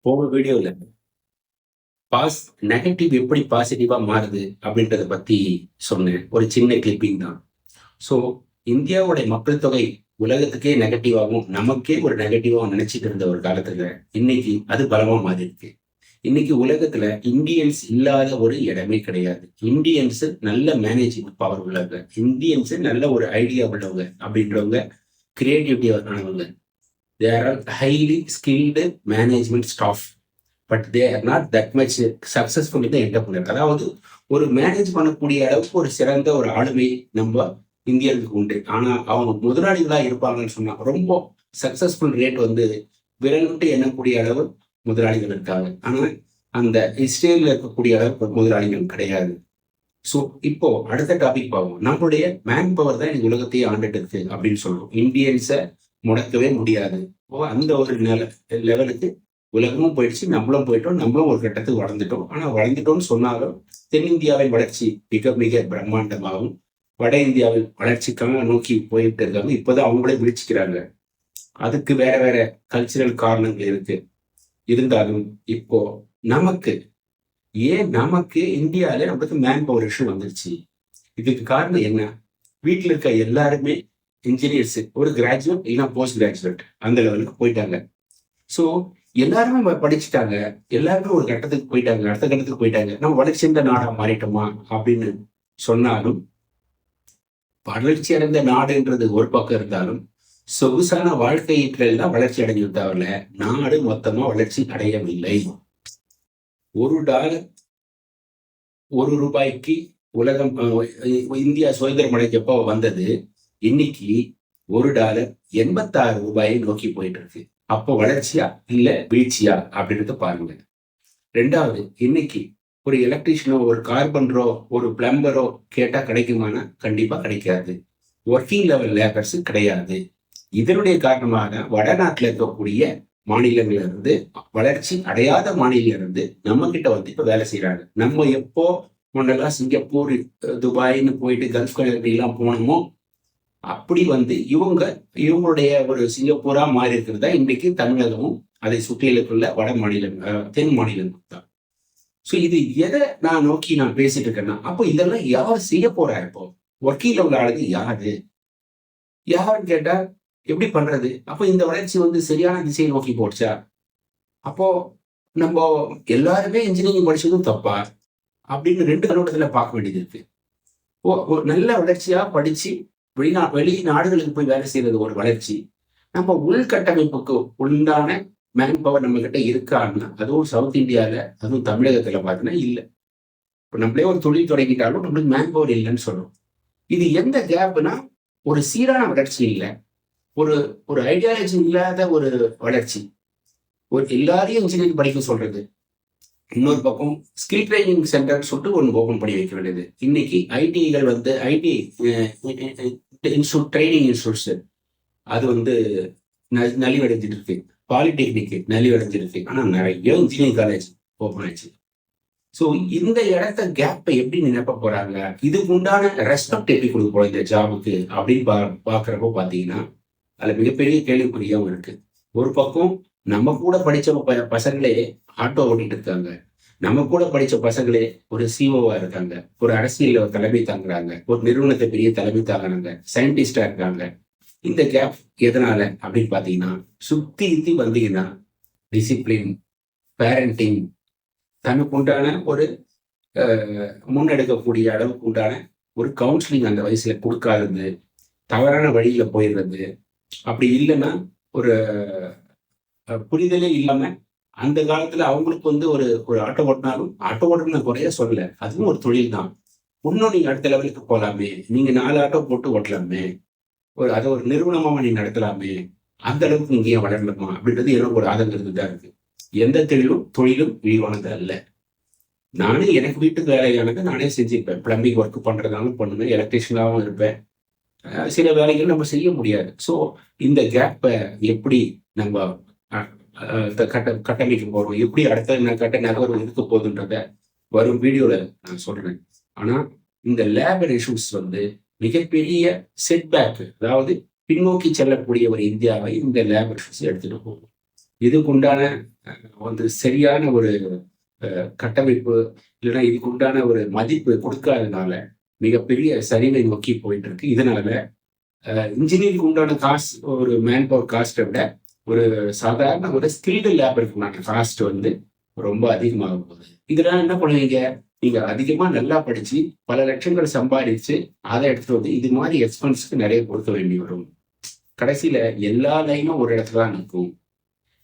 போன வீடியோல நெகட்டிவ் எப்படி பாசிட்டிவா மாறுது அப்படின்றத பத்தி சொன்னேன். ஒரு சின்ன கிளிப்பிங் தான். ஸோ இந்தியாவுடைய மக்கள் தொகை உலகத்துக்கே நெகட்டிவாகவும் நமக்கே ஒரு நெகட்டிவாகவும் நினைச்சிட்டு இருந்த ஒரு காலத்துல இன்னைக்கு அது பலமா மாறி இருக்கு. இன்னைக்கு உலகத்துல இந்தியன்ஸ் இல்லாத ஒரு இடமே கிடையாது. இந்தியன்ஸ் நல்ல மேனேஜ்மெண்ட் பவர் உள்ளவங்க, இந்தியன்ஸ் நல்ல ஒரு ஐடியா உள்ளவங்க அப்படின்றவங்க, கிரியேட்டிவிட்டியானவங்க. They are all highly skilled management staff, but they are not that much successful in the entrepreneur. அதாவது ஒரு மேனேஜ் பண்ணக்கூடிய அளவுக்கு ஒரு சிறந்த ஒரு ஆளுமை நம்ம இந்தியர்களுக்கு உண்டு. ஆனா அவங்க முதலாளிகளா இருப்பாங்கன்னு சொன்னா ரொம்ப சக்சஸ்ஃபுல் ரேட் விரல் விட்டு எண்ணக்கூடிய அளவு முதலாளிகள் இருக்காங்க. ஆனா அந்த இஸ்ரேலில் இருக்கக்கூடிய அளவுக்கு முதலாளிகள் கிடையாது. ஸோ இப்போ அடுத்த டாபிக் பார்ப்போம். நம்மளுடைய மேன் பவர் தான் இந்த உலகத்தையே ஆண்டுட்டு இருக்கு அப்படின்னு சொல்லுவோம். இந்தியன்ஸை முடக்கவே முடியாது. அந்த ஒரு லெவலுக்கு உலகமும் போயிடுச்சு, நம்மளும் போயிட்டோம், நம்மளும் ஒரு கட்டத்துக்கு வளர்ந்துட்டோம். ஆனா வளர்ந்துட்டோம்னு சொன்னாலும் தென்னிந்தியாவின் வளர்ச்சி மிக மிக பிரம்மாண்டமாகவும் வட இந்தியாவின் வளர்ச்சிக்காக நோக்கி போயிட்டு இருக்காங்க. இப்போதான் அவங்களே விழிச்சுக்கிறாங்க. அதுக்கு வேற வேற கல்ச்சரல் காரணங்கள் இருக்கு. இருந்தாலும் இப்போ நமக்கு இந்தியாவில நம்மளுக்கு மேன் பவர் இஷ்யூ வந்துருச்சு. இதுக்கு காரணம் என்ன? வீட்டில் இருக்க எல்லாருமே இன்ஜினியர்ஸ், ஒரு கிராஜுவேட் இல்லைன்னா போஸ்ட் கிராஜுவேட் அந்த லெவலுக்கு போயிட்டாங்க. ஸோ எல்லாருமே படிச்சுட்டாங்க, எல்லாருமே ஒரு கட்டத்துக்கு போயிட்டாங்க, அடுத்த கட்டத்துக்கு போயிட்டாங்க. நம்ம வளர்ச்சியடைந்த நாடா மாறிட்டோமா அப்படின்னு சொன்னாலும், வளர்ச்சி அடைந்த நாடுன்றது ஒரு பக்கம் இருந்தாலும் சொகுசான வாழ்க்கையில வளர்ச்சி அடைஞ்சு தவிர நாடு மொத்தமா வளர்ச்சி அடையவில்லை. $1 ₹1 உலகம் இந்தியா சுதந்திரம் அடைஞ்சப்போ வந்தது. இன்னைக்கு $1 $86 நோக்கி போயிட்டு இருக்கு. அப்போ வளர்ச்சியா இல்ல வீழ்ச்சியா அப்படின்றத பாருங்க. ரெண்டாவது, இன்னைக்கு ஒரு எலக்ட்ரீஷியனோ, ஒரு கார்பன்டரோ, ஒரு பிளம்பரோ கேட்டா கிடைக்குமானா கண்டிப்பா கிடைக்காது. ஒர்க்கிங் லெவல் லேபர்ஸ் கிடையாது. இதனுடைய காரணமாக வடநாட்டில் இருக்கக்கூடிய மாநிலங்கள்ல இருந்து, வளர்ச்சி அடையாத மாநிலம் இருந்து நம்ம கிட்ட இப்ப வேலை செய்யறாங்க. நம்ம எப்போ முன்னெல்லாம் சிங்கப்பூர், துபாய்னு போயிட்டு கல்ஃப் கண்ட்ரி எல்லாம் போனோமோ அப்படி இவங்களுடைய ஒரு சிங்கப்பூரா மாறி இருக்கிறதா இன்றைக்கு தமிழகமும் அதை சுற்றிலுக்குள்ள வட மாநிலம், தென் மாநிலங்கள் தான். ஸோ இது எதை நான் பேசிட்டு இருக்கேன்னா, அப்போ இதெல்லாம் யார் செய்ய போறா? இப்போ ஒர்க்கிங்ல உள்ள ஆளுங்க யாருன்னு கேட்டா எப்படி பண்றது? அப்போ இந்த வளர்ச்சி சரியான திசையை நோக்கி போச்சா? அப்போ நம்ம எல்லாருமே இன்ஜினியரிங் படிச்சதும் தப்பா அப்படின்னு ரெண்டு கண்ணோட்டத்துல பார்க்க வேண்டியது இருக்கு. நல்ல வளர்ச்சியா படிச்சு வெளி நாடுகளுக்கு போய் வேலை செய்யறது ஒரு வளர்ச்சி. நம்ம உள்கட்டமைப்புக்கு உண்டான மேன் பவர் நம்ம கிட்ட இருக்கான்னா, அதுவும் சவுத் இந்தியாவில், அதுவும் தமிழகத்துல பார்த்தீங்கன்னா இல்லை. இப்போ நம்மளே ஒரு தொழில் தொடங்கிட்டாலும் நம்மளுக்கு மேன் பவர் இல்லைன்னு சொல்றோம். இது எந்த கேப்னா, ஒரு சீரான வளர்ச்சி இல்லை, ஒரு ஐடியாலஜி இல்லாத ஒரு வளர்ச்சி. எல்லாரையும் இன்ஜினியரிங் படிக்க சொல்றது, இன்னொரு பக்கம் ஸ்கில் ட்ரைனிங் சென்டர் சொல்லிட்டு ஒன்று ஓபன் பண்ணி வைக்க வேண்டியது. இன்னைக்கு ஐடிகள் ஐடி இன்ஸ்டியூட், ட்ரைனிங் இன்ஸ்டியூட்ஸ் அது நலிவடைஞ்சிட்டு இருக்கு. பாலிடெக்னிக் நலிவடைஞ்சிருக்கு. ஆனா நிறைய இன்ஜினியரிங் காலேஜ் ஓபன் ஆயிடுச்சு. ஸோ இந்த இடத்த கேப்பை எப்படி நினைப்ப போறாங்க? இதுக்கு உண்டான ரெஸ்பெக்ட் எப்படி கொடுக்க போறோம் இந்த ஜாபுக்கு அப்படின்னு பாக்குறப்போ பாத்தீங்கன்னா அதுல மிகப்பெரிய கேள்விக்குறியாவும் இருக்கு. ஒரு பக்கம் நம்ம கூட படிச்ச பசங்களே ஆட்டோ ஓட்டிட்டு இருக்காங்க, நம்ம கூட படிச்ச பசங்களே ஒரு சிஓவா இருக்காங்க, ஒரு அரசியல் தலைமை தாங்குறாங்க, ஒரு நிறுவனத்தை பெரிய தலைமை தாங்குறாங்க, சயின்டிஸ்டா இருக்காங்க. இந்த கேப் எதனால அப்படின்னு பாத்தீங்கன்னா, சுத்தி வந்தீங்கன்னா டிசிப்ளின், பேரண்டிங், தனக்கு உண்டான ஒரு முன்னெடுக்கக்கூடிய அளவுக்கு உண்டான ஒரு கவுன்சிலிங் அந்த வயசுல கொடுக்காதது, தவறான வழியில போயிடுறது, அப்படி இல்லைன்னா ஒரு புரிதலே இல்லாம அந்த காலத்துல அவங்களுக்கு ஒரு ஆட்டோ ஓட்டினாலும், ஆட்டோ ஓட்டுன குறைய சொல்லல, அதுவும் ஒரு தொழில் தான். இன்னும் நீங்க அடுத்த லெவலுக்கு போகலாமே, நீங்க 4 ஆட்டோ போட்டு ஓட்டலாமே, அதை ஒரு நிறுவனமா நீங்க நடத்தலாமே, அந்த அளவுக்கு நீங்க ஏன் வளரலாமா அப்படின்றது எனக்கு ஒரு ஆதங்கம் தான் இருக்கு. எந்த தொழிலும் இழிவானது அல்ல. நானே எனக்கு வீட்டுக்கு வேலையானதை நானே செஞ்சுருப்பேன். பிளம்பிங் ஒர்க் பண்றதாலும் பண்ணுவேன், எலக்ட்ரிஷியனாகவும் இருப்பேன். சில வேலைகள் நம்ம செய்ய முடியாது. ஸோ இந்த கேப்பை எப்படி நம்ம கட்டமைக்க போறோம், எப்படி அடுத்த கட்ட நகர்வு இருக்க போகுதுன்றத வரும் வீடியோல நான் சொல்றேன். ஆனா இந்த லேபர் இஷ்யூஸ் மிகப்பெரிய செட்பேக், அதாவது பின்னோக்கி செல்லக்கூடிய ஒரு இந்தியாவை இந்த லேபர் இஷ்யூஸ் எடுத்துட்டு போகும். இதுக்கு உண்டான வந்து சரியான ஒரு கட்டமைப்பு இல்லைன்னா இதுக்கு உண்டான ஒரு மதிப்பு கொடுக்காதனால மிகப்பெரிய சரிவை நோக்கி போயிட்டு இருக்கு. இதனால இன்ஜினியரிங் உண்டான காஸ்ட், ஒரு மேன் பவர் காஸ்ட்டை விட ஒரு சாதாரண ஒரு ஸ்கில்டு லேபருக்கு காஸ்ட் வந்து ரொம்ப அதிகமாக போகுது. இதெல்லாம் என்ன பண்ணுவீங்க, நீங்க அதிகமா நல்லா படிச்சு பல லட்சங்கள் சம்பாதிச்சு அதை எடுத்துட்டு வந்து இது மாதிரி எக்ஸ்பென்ஸ்க்கு நிறைய கொடுக்க வேண்டி வரும். கடைசியில எல்லா லைனும் ஒரு இடத்துல தான் நிற்கும்.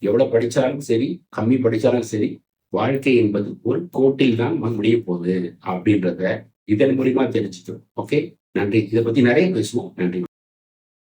எவ்வளவு படிச்சாலும் சரி, கம்மி படிச்சாலும் சரி, வாழ்க்கை என்பது ஒரு கோட்டில் தான் முடிய போகுது அப்படின்றத இதன் மூலியமா தெரிஞ்சுக்கும். ஓகே, நன்றி. இதை பத்தி நிறைய பேசுவோம். நன்றி.